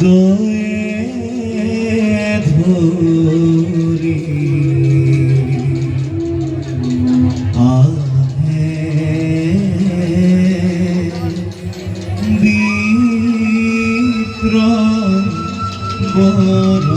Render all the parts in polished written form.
দয়ে ধরি আহে বিক্রম বর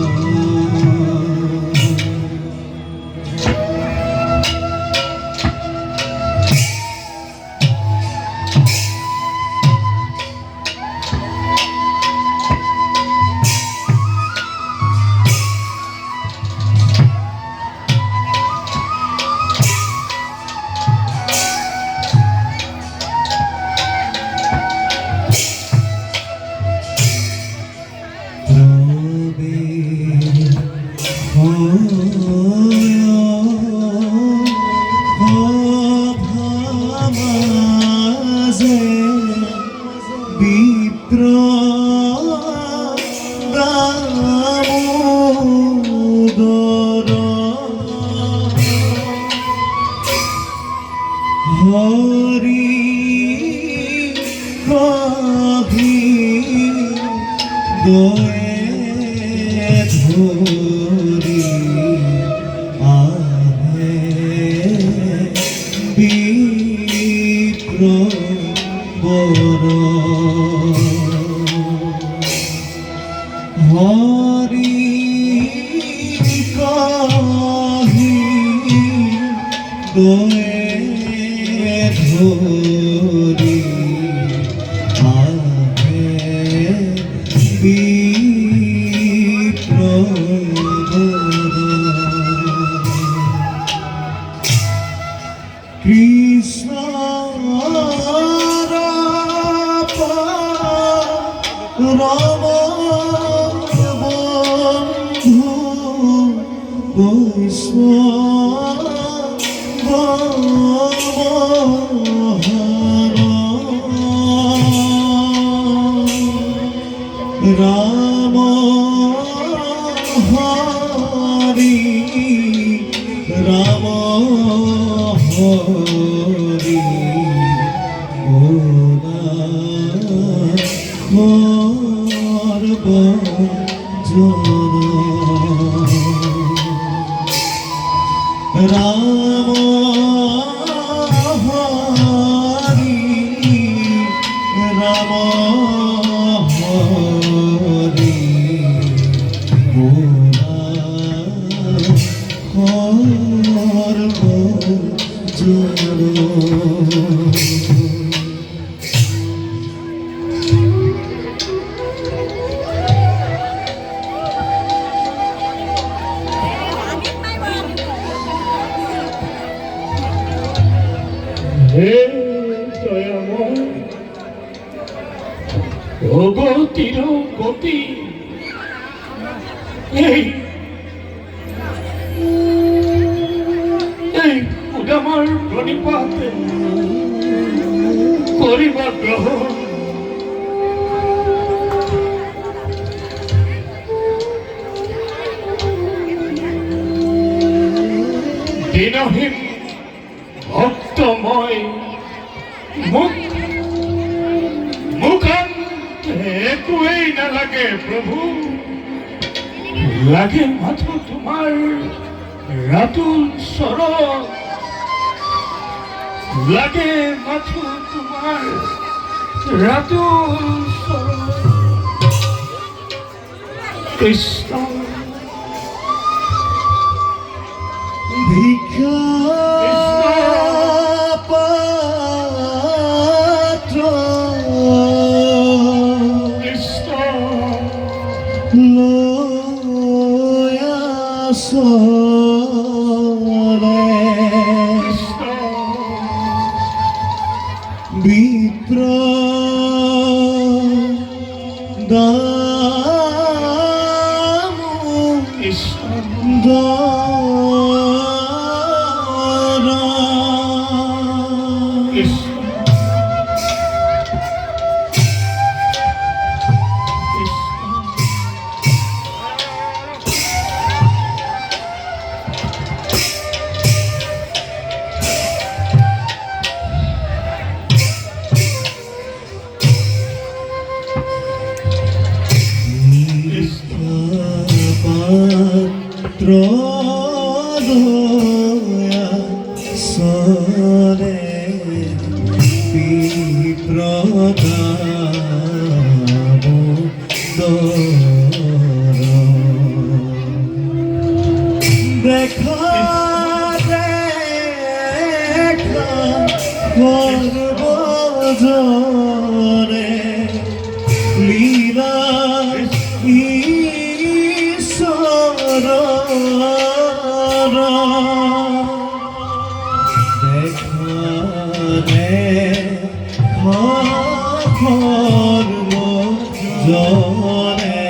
হরি কভি দয়ে ধরি আহে বিক্রম বর হরি কহি দয়ে ধরি আহে বিক্রম কৃষ্ণ রাম বন্ধু বৈষ্ণব রাম হরি রাম হরি রাম হরি রাম হরি হে দয়াময় ও গতির গতি এই উদামার প্রণিপাত করিবা গ্রহণ দিনহীন ভক্তময় মুখান একোই নালাগে প্রভু লাগে মাথো তোমার রাতুল স্বর লাগে মাথো তোমার রাতুল স্বর কৃষ্ণ ভিক্ষা বিপ্র দয়া সরে দেখা দেখা সর্বজনে লীলা ঈশ্বর দেখানে জনে